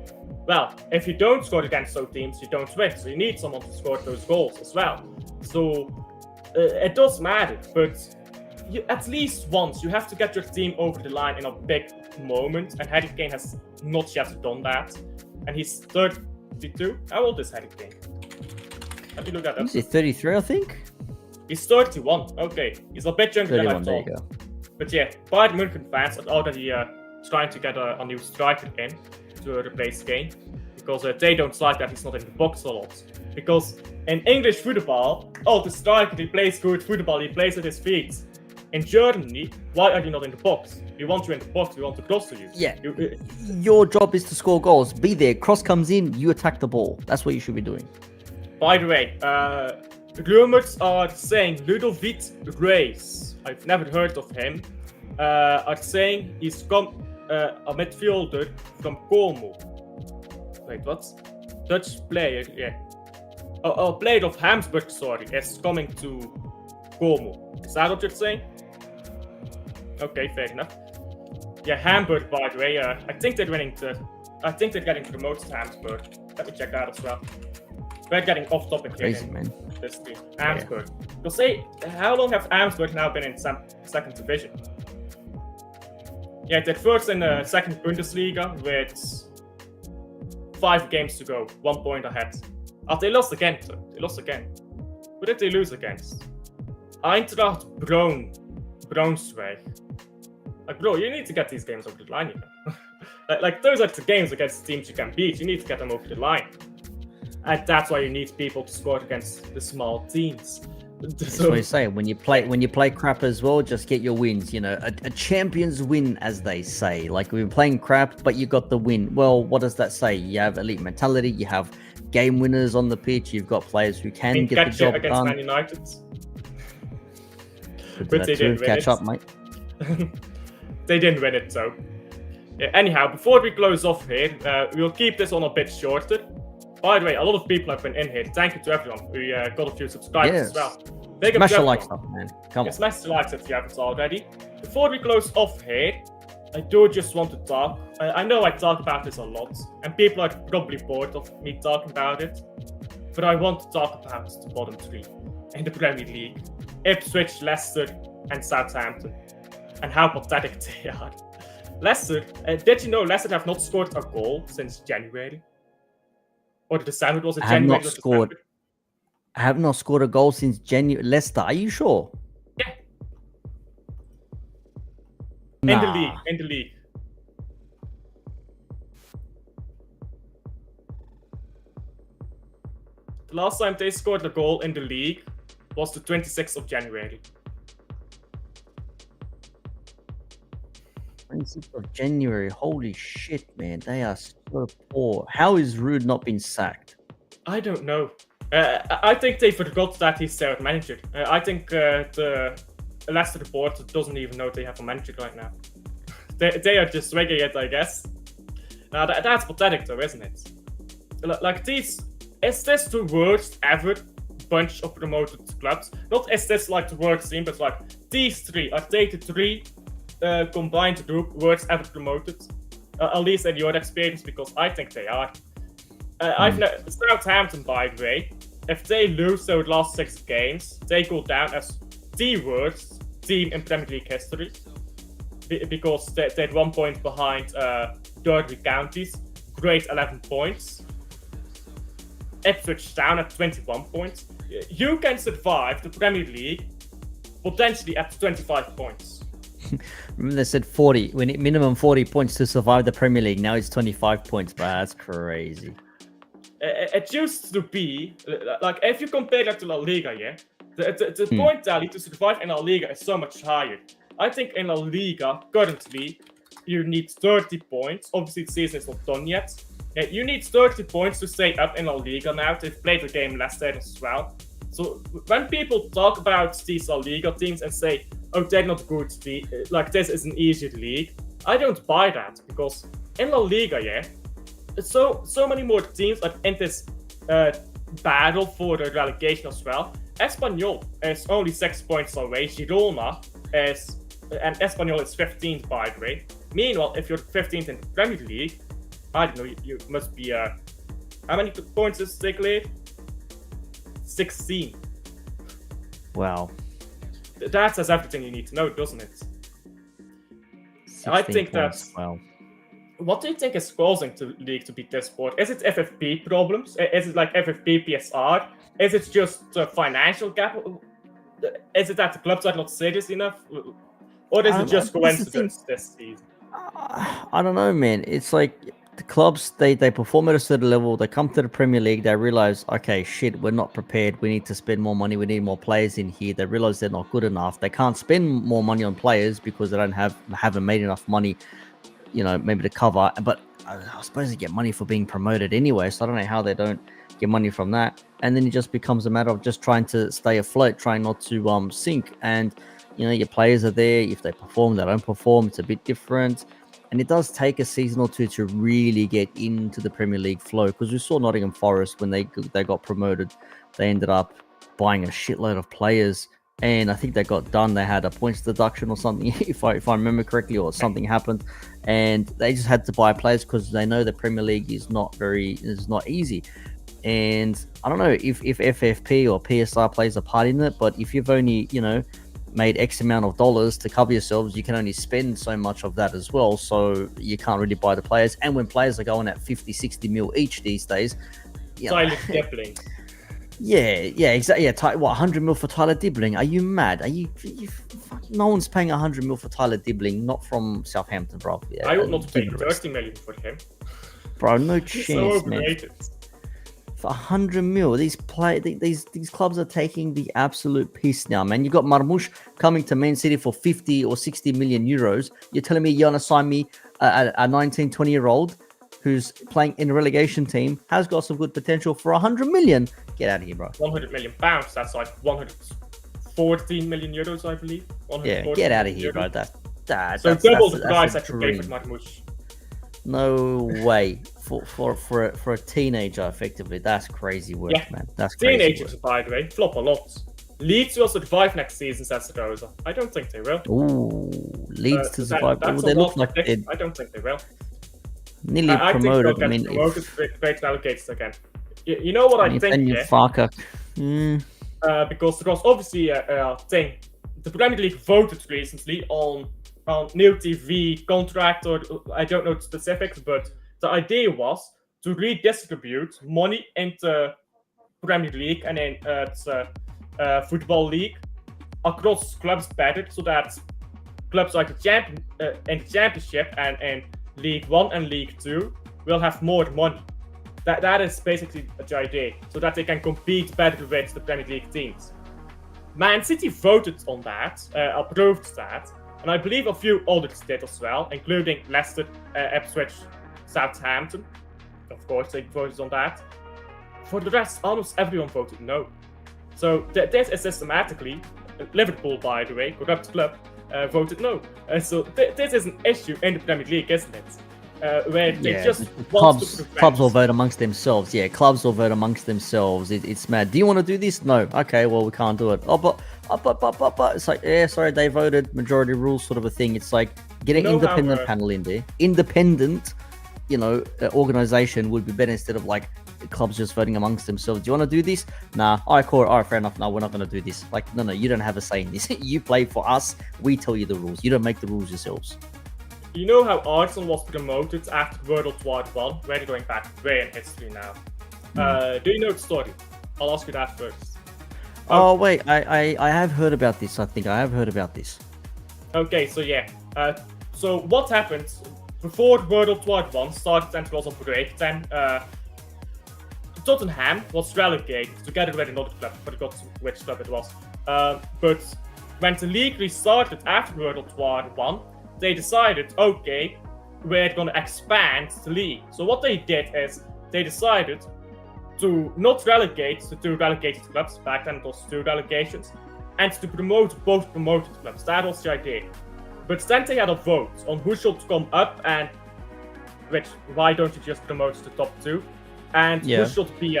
Well, if you don't score against those teams, you don't win. So you need someone to score those goals as well. So it does matter, but at least once you have to get your team over the line in a big moment. And Harry Kane has not yet done that. And he's 32. How old is Harry Kane? Have you looked at that? He's 33, I think. He's 31. Okay, he's a bit younger than I thought. But yeah, Bayern Munich fans are already trying to get a new striker in to replace Kane, because they don't like that he's not in the box a lot. Because in English football, the striker, he plays good football, he plays with his feet. In Germany, why are you not in the box? We want you in the box, we want to cross to you. Yeah, your job is to score goals. Be there, cross comes in, you attack the ball. That's what you should be doing. By the way, rumors are saying Ludovic Reis, I've never heard of him, are saying he's a midfielder from Como. Wait, what? Dutch player, yeah. A player of Hamburg, sorry, is coming to Como. Is that what you're saying? Okay, fair enough. Yeah, Hamburg, by the way, I think they're getting promoted to Hamburg. Let me check that as well. We're getting off topic here. Crazy, man. This team. Hamburg. Yeah. How long have Hamburg now been in second division? Yeah, they're first in the second Bundesliga with 5 games to go, 1 point ahead. They lost again. Who did they lose against? Eintracht Braunschweig. Bro, you need to get these games over the line, you know. Like those are the games against teams you can beat. You need to get them over the line, and that's why you need people to score against the small teams. That's what I say. When you play crap as well, just get your wins. You know, a champion's win, as they say. Like, we've been playing crap, but you got the win. Well, what does that say? You have elite mentality. You have game winners on the pitch. You've got players who can get the job against done. Man United. But they didn't catch up, mate. They didn't win it, so. Yeah, anyhow, before we close off here, we'll keep this on a bit shorter. By the way, a lot of people have been in here. Thank you to everyone. We got a few subscribers as well. Smash the like stuff, man. Come on. Smash the likes if you haven't already. Before we close off here, I do just want to talk. I know I talk about this a lot, and people are probably bored of me talking about it. But I want to talk about the bottom three in the Premier League: Ipswich, Leicester, and Southampton, and how pathetic they are. Leicester, did you know Leicester have not scored a goal since January? Or December? Was it January? I have not scored a goal since January. Leicester, are you sure? Yeah. Nah. In the league. The last time they scored a goal in the league was the 26th of January. 26th of January. Holy shit, man. They are so poor. How is Rude not been sacked? I don't know. I think they forgot that he's their manager. I think the Leicester board doesn't even know they have a manager right now. They are just rigging it, I guess. Now that's pathetic, though, isn't it? Like is this the worst ever bunch of promoted clubs? Not is this like the worst team, but like these three are they the three combined group worst ever promoted? At least in your experience, because I think they are. Southampton, by the way, if they lose their last 6 games, they go down as the worst team in Premier League history, because they're 1 point behind Derby Counties, great 11 points. Ipswich down at 21 points. You can survive the Premier League potentially at 25 points. Remember they said 40, we need minimum 40 points to survive the Premier League. Now it's 25 points, but that's crazy. It used to be, like, if you compare that to La Liga, yeah, the point tally to survive in La Liga is so much higher. I think in La Liga, currently, you need 30 points. Obviously, the season is not done yet. You need 30 points to stay up in La Liga now. They've played the game last night as well. So when people talk about these La Liga teams and say, oh, they're not good, like this is an easier league, I don't buy that, because in La Liga, yeah, so many more teams are in this battle for the relegation as well. Espanyol is only 6 points away. Girona is, and Espanyol is 15th, by the way. Meanwhile, if you're 15th in the Premier League, I don't know, you must be, how many points is they cleared? 16. Wow. That says everything you need to know, doesn't it? I think that's... Wow. What do you think is causing the league to be this poor? Is it FFP problems? Is it like FFP, PSR? Is it just a financial gap? Is it that the clubs are not serious enough? Or is it just coincidence this season? I don't know, man. It's like the clubs, they perform at a certain level. They come to the Premier League. They realize, okay, shit, we're not prepared. We need to spend more money. We need more players in here. They realize they're not good enough. They can't spend more money on players because they haven't made enough money, you know, maybe to cover. But I suppose they get money for being promoted anyway. So I don't know how they don't get money from that. And then it just becomes a matter of just trying to stay afloat, trying not to sink. And, you know, your players are there. If they perform, they don't perform. It's a bit different. And it does take a season or two to really get into the Premier League flow, because we saw Nottingham Forest when they got promoted. They ended up buying a shitload of players, and I think they got done. They had a points deduction or something, if I remember correctly, or something happened, and they just had to buy players because they know the Premier League is not easy. And I don't know if FFP or PSR plays a part in it, but if you've only, you know, made X amount of dollars to cover yourselves, you can only spend so much of that as well, so you can't really buy the players. And when players are going at 50-60 mil each these days, Silent Kipling. Yeah, exactly. Yeah, what 100 mil for Tyler Dibbling? Are you mad? Are you no one's paying 100 mil for Tyler Dibbling, not from Southampton, bro. Yeah, I would not pay give it a rest. 30 million for him. Bro, no He's so chance, man. overrated. For 100 mil, these clubs are taking the absolute piss now, man. You got Marmoush coming to Man City for 50 or 60 million euros. You're telling me you're gonna sign me a 19, 20-year-old who's playing in a relegation team, has got some good potential for 100 million? Get out of here, bro. 100 million pounds. That's like 114 million euros, I believe. Yeah, get out of here, bro. So that's double the that's price a that you pay for dream. Marmoush. No way. For a teenager, effectively, that's crazy work, Yeah. man. That's crazy Teenagers, work. by the way, flop a lot. Leeds will survive next season, says Rosa. I don't think they will. Ooh, Leeds to survive. That's They a look lot like they're I don't think they will. nearly I think promoted. they'll get promoted straight relegated again. You know what I think? You Yeah? fucker. Because there was obviously a thing. The Premier League voted recently on new TV contract, or I don't know the specifics, but the idea was to redistribute money into Premier League and in Football League across clubs better, so that clubs like in the Championship and in League 1 and League 2 will have more money. That is basically the idea, so that they can compete better with the Premier League teams. Man City voted on that, approved that, and I believe a few others did as well, including Leicester, Ipswich, Southampton. Of course, they voted on that. For the rest, almost everyone voted no. So this is systematically, Liverpool, by the way, corrupt club, voted no. So this is an issue in the Premier League, isn't it? Where they just want to prevent. Clubs will vote amongst themselves. Yeah, clubs will vote amongst themselves. It's mad. Do you want to do this? No. Okay, well, we can't do it. But it's like, yeah, sorry, they voted majority rules sort of a thing. It's like, get an independent panel in there. Independent, organization would be better instead of like clubs just voting amongst themselves. Do you want to do this? Nah. All right, cool. All right, fair enough. No, we're not going to do this. Like, no, you don't have a say in this. You play for us. We tell you the rules. You don't make the rules yourselves. You know how Arsenal was promoted after World War I? We're going back way in history now. Do you know the story? I'll ask you that first. Oh, wait, I have heard about this. I think I have heard about this. Okay, so yeah. So what happened before World War I started and it was on break? Then Tottenham was relegated together with another club. I forgot which club it was. But when the league restarted after World War I, they decided, okay, we're going to expand the league. So what they did is they decided to not relegate the two relegated clubs, back then it was two relegations, and to promote both promoted clubs. That was the idea. But then they had a vote on who should come up and why don't you just promote the top two, and who should be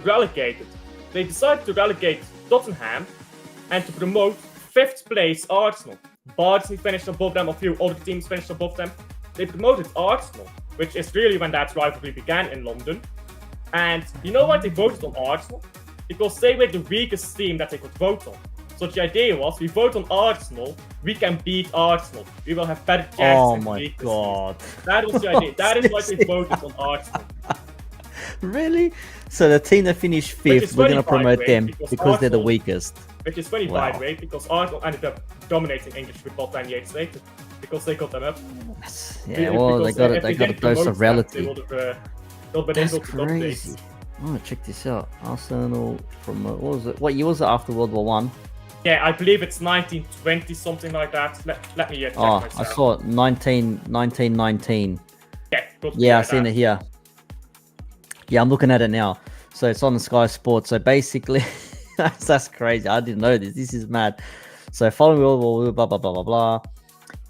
relegated. They decided to relegate Tottenham and to promote 5th place Arsenal. Barnsley finished above them, a few other teams finished above them. They promoted Arsenal, which is really when that rivalry began in London. And you know why they voted on Arsenal? Because they were the weakest team that they could vote on. So the idea was, we vote on Arsenal, we can beat Arsenal. We will have better chances. Oh my god. That was the idea. That is why they voted on Arsenal. Really? So the team that finished 5th, we're going to promote them because they're the weakest. Which is funny, by the way, because Arsenal ended up dominating English football 10 years later because they got them up. Yeah, well, they got a dose of reality. They would have been able to dominate. Oh, check this out. Arsenal from what was it? What year was it after World War One? Yeah, I believe it's 1920, something like that. Let me check myself. I saw it 1919. Yeah, I've seen it here. Yeah, I'm looking at it now. So it's on the Sky Sports. So basically, that's crazy. I didn't know this. This is mad. So following World War, blah, blah, blah, blah, blah.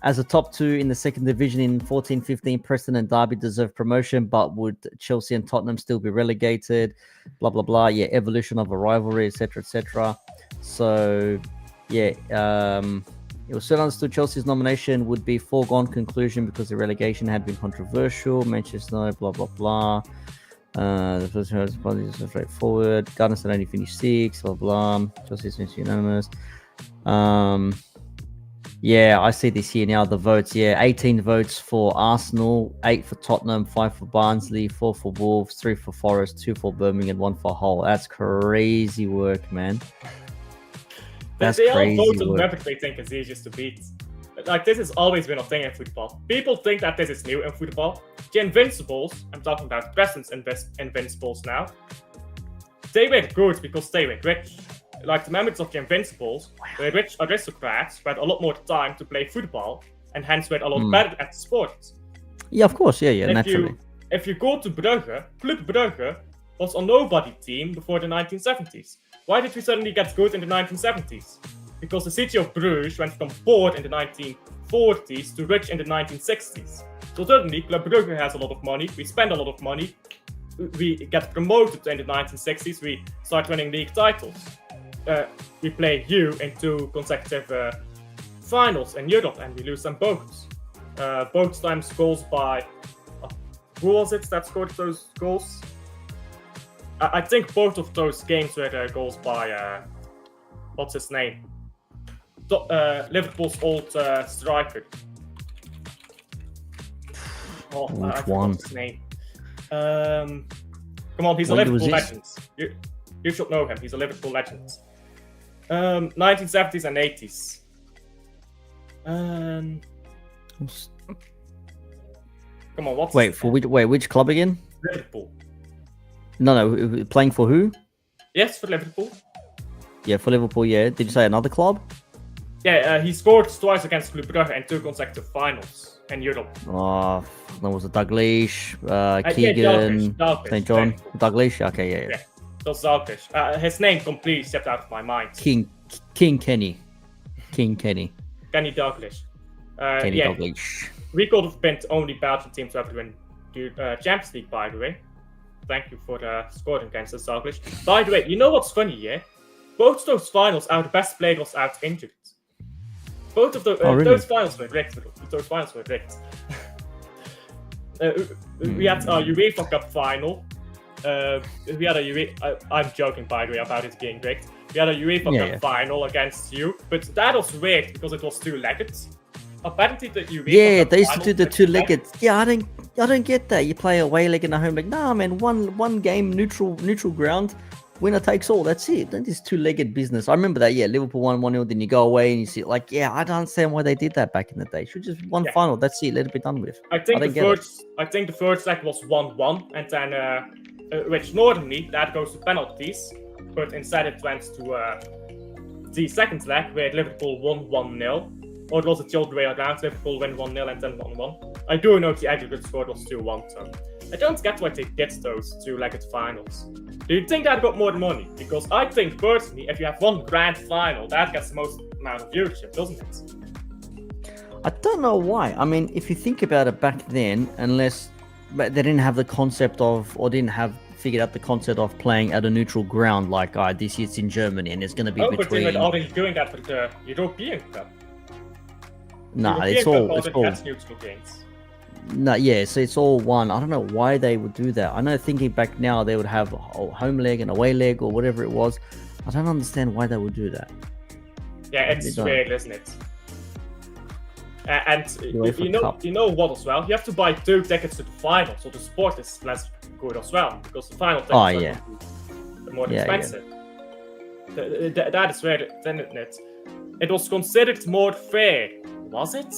As a top two in the second division in 14-15, Preston and Derby deserve promotion, but would Chelsea and Tottenham still be relegated? Blah, blah, blah. Yeah, evolution of a rivalry, etc., etc. So, yeah, it was still understood Chelsea's nomination would be foregone conclusion because the relegation had been controversial. Manchester, blah, blah, blah. The first round is straightforward. Gardner only finished 6th, blah, blah. Chelsea's finished unanimous. Yeah, I see this here now. The votes, 18 votes for Arsenal, 8 for Tottenham, 5 for Barnsley, 4 for Wolves, 3 for Forest, 2 for Birmingham, 1 for Hull. That's crazy work, man. That's they all crazy vote on work. whoever they think is easiest to beat. Like, this has always been a thing in football. People think that this is new in football. The Invincibles, I'm talking about Preston's Invincibles now, they were good because they were rich. Like, the members of the Invincibles were rich aristocrats who had a lot more time to play football and hence were a lot better at the sport. Yeah, of course. Yeah, naturally. If you go to Brugge, Club Brugge was a nobody team before the 1970s. Why did we suddenly get good in the 1970s? Because the city of Bruges went from poor in the 1940s to rich in the 1960s. So suddenly, Club Brugge has a lot of money, we spend a lot of money, we get promoted in the 1960s, we start winning league titles. We play you in 2 consecutive finals in Europe and we lose them both. Both times goals by... who was it that scored those goals? I think both of those games were goals by... what's his name? Liverpool's old striker. Which one? His name. Come on, he's a Liverpool legend. You should know him. He's a Liverpool legend. 1970s and 80s. Come on, which club again? Liverpool. No, playing for who? Yes, for Liverpool. Yeah, for Liverpool. Yeah. Did you say another club? Yeah, he scored twice against Club Brugge in 2 consecutive finals in Europe. Oh, there was a Dalglish, Keegan, St. John. Dalglish? Okay, yeah. So Dalglish. His name completely stepped out of my mind. King Kenny. Kenny Dalglish. Kenny Dalglish. We could have been the only Belgian team to ever win the Champions League, by the way. Thank you for scoring against us, Dalglish. By the way, you know what's funny, yeah? Both those finals, our best player was out injured. Both of really? those finals were rigged. We had a UEFA Cup final. We had I'm joking, by the way, about it being rigged. We had a UEFA Cup final against you, but that was weird because it was 2-legged. Apparently, the UEFA Cup they used to do the final 2-legged. Yeah, I don't get that. You play away leg and a home leg. Nah, man, one game neutral ground. Winner takes all. That's it. That is 2-legged business. I remember that. Yeah, Liverpool won 1-0. Then you go away and you see, I don't understand why they did that back in the day. Should just one final. That's it. Let it be done with. I think the first leg was 1-1, and then which normally that goes to penalties, but instead it went to the second leg where Liverpool won 1-0. Or was it the other way around? Liverpool win 1-0 and then 1-1. I do know the aggregate score was 2-1, so I don't get why they did those 2-legged finals. Do you think that got more money? Because I think personally, if you have one grand final, that gets the most amount of viewership, doesn't it? I don't know why. I mean, if you think about it back then, unless they didn't have the concept of, or didn't have figured out the concept of playing at a neutral ground, like, this year's in Germany and it's going to be between... but they were already doing that for the European Cup. Nah, it's all neutral games. No, yeah, so it's all one. I don't know why they would do that. I know thinking back now, they would have a home leg and away leg or whatever it was. I don't understand why they would do that. Yeah, it's weird, isn't it? And you know what as well? You have to buy 2 tickets to the final, so the sport is less good as well because the final tickets are more expensive. Yeah. That is weird, isn't it? It was considered more fair, was it?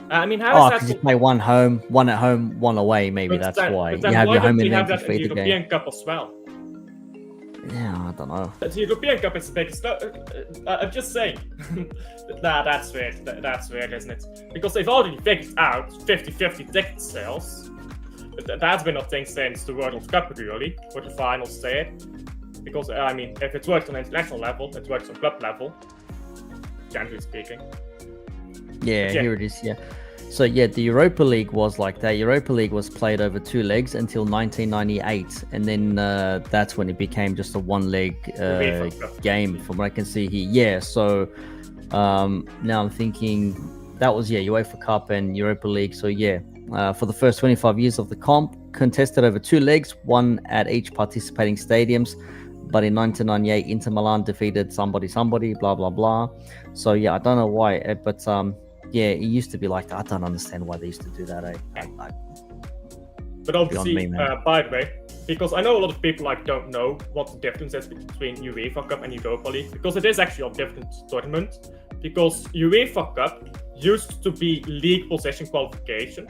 I mean, how is that? Because you play one at home, one away. Maybe that's why you have your home and have that in the European Cup as well. Yeah, I don't know. The European Cup is the biggest. I'm just saying. That's weird. That's weird, isn't it? Because they've already figured out 50-50 ticket sales. That's been a thing since the World Cup, really, for the finals there. Because, I mean, if it works on international level, it works on club level, generally speaking. Yeah, here it is, yeah. So, yeah, the Europa League was like that. Europa League was played over 2 legs until 1998. And then that's when it became just a 1-leg game, from what I can see here. Yeah, so now I'm thinking that was, UEFA Cup and Europa League. So, yeah, for the first 25 years of the comp, contested over 2 legs, one at each participating stadiums. but in 1998, Inter Milan defeated somebody, blah blah blah. So yeah, I don't know why, but yeah, it used to be like that. I don't understand why they used to do that. But obviously, me, man. by the way, because I know a lot of people don't know what the difference is between UEFA Cup and Europa League, because it is actually a different tournament. Because UEFA Cup used to be league possession qualification,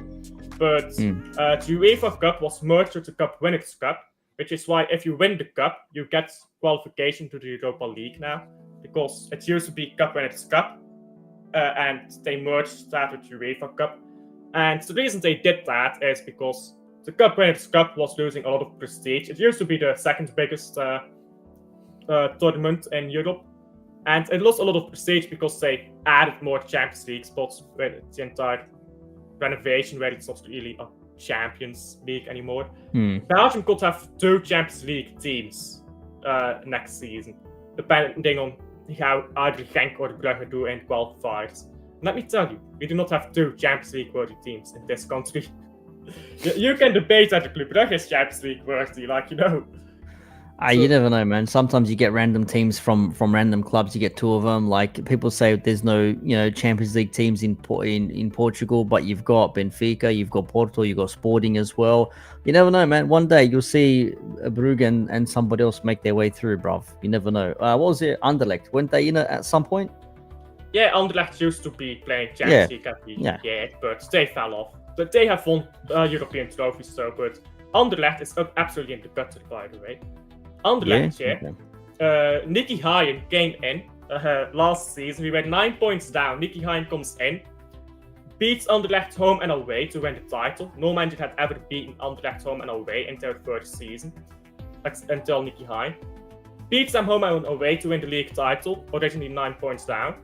but the UEFA Cup was merged with the Cup Winners' Cup, which is why if you win the cup, you get qualification to the Europa League now, because it used to be Cup Winners' Cup, and they merged that with UEFA Cup. And the reason they did that is because the Cup Winners' Cup was losing a lot of prestige. It used to be the second biggest tournament in Europe, and it lost a lot of prestige because they added more Champions League spots with the entire renovation, where it's not really a Champions League anymore. Belgium could have 2 Champions League teams next season, depending on how either Genk or Brugge do in qualifiers. Let me tell you, we do not have 2 Champions League worthy teams in this country. You can debate that the Club Brugge is Champions League worthy, You never know, man. Sometimes you get random teams from random clubs. You get 2 of them. Like people say, there's no Champions League teams in Portugal, but you've got Benfica, you've got Porto, you've got Sporting as well. You never know, man. One day you'll see Brugge and somebody else make their way through, bruv. You never know. What was it? Anderlecht, weren't they at some point? Yeah, Anderlecht used to be playing Champions League every year, but they fell off. But they have won European trophies, so. But Anderlecht is absolutely in the gutter, by the way. Anderlecht, Nicky Hine came in last season. We were 9 points down. Nicky Hine comes in, beats Anderlecht home and away to win the title. No manager had ever beaten Anderlecht home and away in their first season, until Nicky Hine. Beats them home and away to win the league title, originally 9 points down.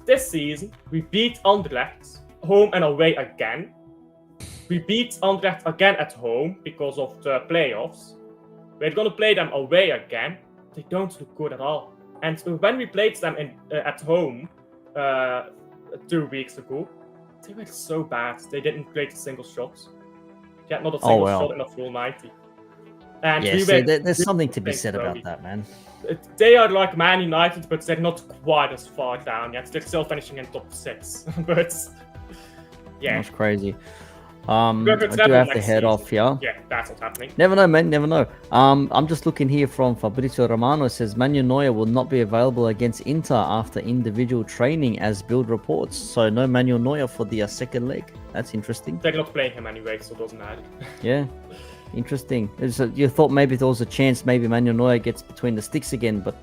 This season, we beat Anderlecht home and away again. We beat Anderlecht again at home because of the playoffs. We're going to play them away again. They don't look good at all. And when we played them at home 2 weeks ago, they were so bad. They didn't create a single shot. They had not a single shot in a full 90. And there's something to be said about that, man. They are like Man United, but they're not quite as far down yet. They're still finishing in top 6. But yeah, that's crazy. I do have to head off here. Yeah, that's what's happening. Never know, man. Never know. I'm just looking here from Fabrizio Romano. It says Manuel Neuer will not be available against Inter after individual training, as Bild reports. So no Manuel Neuer for the second leg. That's interesting. They're not playing him anyway, so it doesn't matter. Yeah, interesting. You thought maybe there was a chance maybe Manuel Neuer gets between the sticks again, but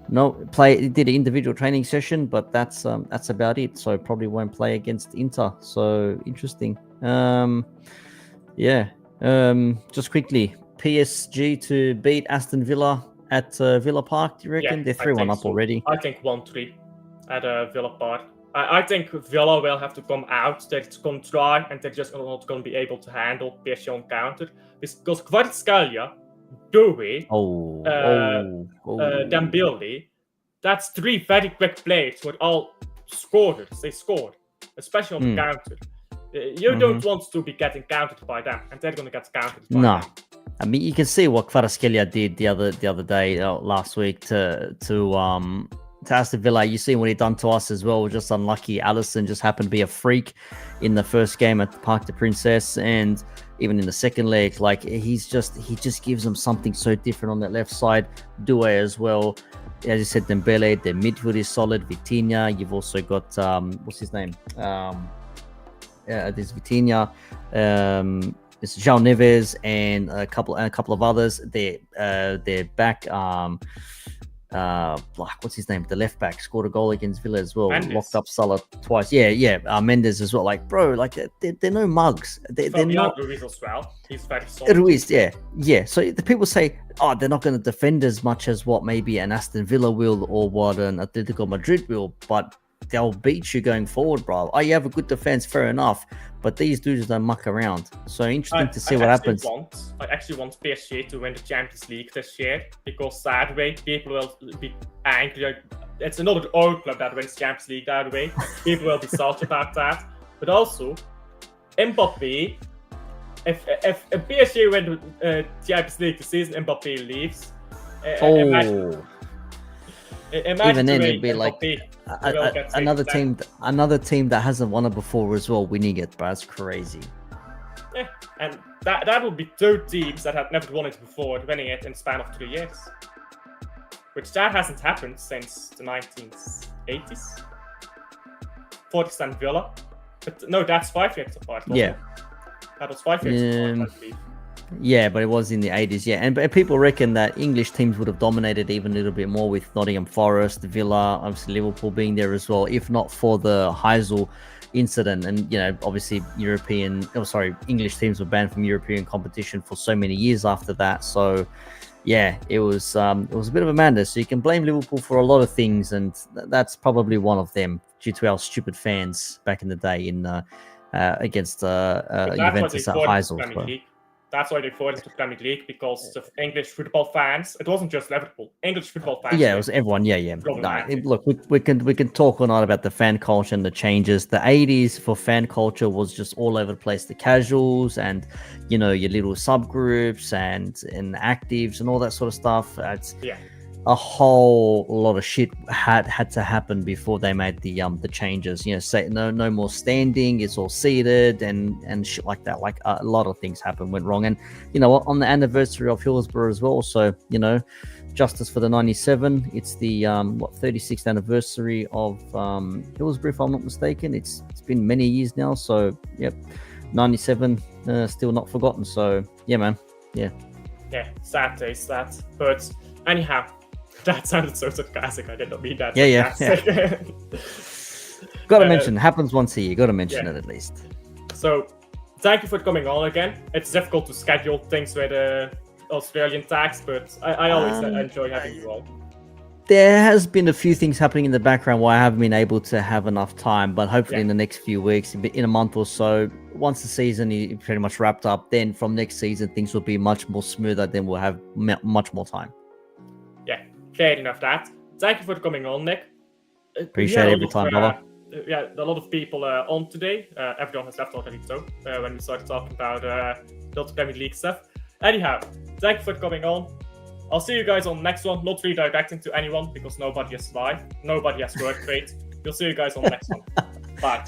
no, did an individual training session, but that's about it. So probably won't play against Inter. So interesting. Just quickly, PSG to beat Aston Villa at Villa Park. Do you reckon they're 3-1 up already? I think 1-3 at Villa Park. I think Villa will have to come out. They're going to try, and they're just not going to be able to handle PSG on counter, because Kvaratskhelia, Doué, Dembele, that's 3 very quick players who are all scorers. They scored, especially on the counter. You don't want to be getting countered by them, and they're going to get countered by them. I mean, you can see what Kvaratskhelia did the other day, last week to Aston Villa. You see what he done to us as well. We're just unlucky. Alisson just happened to be a freak in the first game at Parc des Princes, and even in the second leg, like he just gives them something so different on that left side. Doué as well. As you said, Dembele, the midfield is solid. Vitinha, you've also got what's his name? There's Vitinha. It's João Neves and a couple of others. They're back. What's his name? The left back scored a goal against Villa as well. Mendes. Locked up Salah twice. Mendes as well. Like, bro, like they're no mugs. They're not. Ruiz as well. He's very solid. Ruiz, yeah. So the people say, oh, they're not going to defend as much as what maybe an Aston Villa will or what an Atletico Madrid will, but they'll beat you going forward, bro. Oh, you have a good defense, fair enough, but these dudes don't muck around. So interesting to see what happens. I actually want PSG to win the Champions League this year, because that way people will be angry. It's another old club that wins Champions League that way. People will be salty about that. But also, Mbappé if PSG win the Champions League this season, Mbappé leaves. Imagine Even then, the way it'd be like Mbappé will get another traded. another team that hasn't won it before as well, winning it. But that's crazy. Yeah, and that would be 2 teams that had never won it before, winning it in the span of 3 years. Which that hasn't happened since the 1980s. 40% Villa. But no, that's 5 years apart. wasn't Yeah. it? That was 5 years apart, I believe. Yeah, but it was in the 80s, yeah. And but people reckon that English teams would have dominated even a little bit more with Nottingham Forest, Villa, obviously Liverpool being there as well, if not for the Heysel incident. And, you know, obviously English teams were banned from European competition for so many years after that. So, yeah, it was a bit of a madness. So you can blame Liverpool for a lot of things, and that's probably one of them due to our stupid fans back in the day in against Juventus at Heysel. So. That's why they fought into the Premier League, because the English football fans. It wasn't just Liverpool. English football fans. Yeah, it was everyone. Yeah. Look, we can talk all night about the fan culture and the changes. The 80s for fan culture was just all over the place. The casuals and, you know, your little subgroups and actives and all that sort of stuff. It's a whole lot of shit had to happen before they made the changes. You know, say no more standing, it's all seated and shit like that. Like a lot of things went wrong. And you know, on the anniversary of Hillsborough as well, so you know, justice for the 97. It's the 36th anniversary of Hillsborough, if I'm not mistaken. It's been many years now, so yep, 97 still not forgotten. So yeah, man, yeah, sad taste that. But anyhow, that sounded so sarcastic. I did not mean that. Yeah. Gotta mention, happens once a year. Gotta mention it at least. So, thank you for coming on again. It's difficult to schedule things with Australian tax, but I always enjoy having you on. There has been a few things happening in the background where I haven't been able to have enough time, but hopefully in the next few weeks, in a month or so, once the season is pretty much wrapped up, then from next season, things will be much more smoother. Then we'll have much more time. Yeah. Fair enough that. Thank you for coming on, Nick. Appreciate it every time, brother. A lot of people on today. Everyone has left already, so when we started talking about the Premier League stuff. Anyhow, thank you for coming on. I'll see you guys on the next one. Not redirecting to anyone because nobody is live. Nobody has work rate. We'll see you guys on the next one. Bye.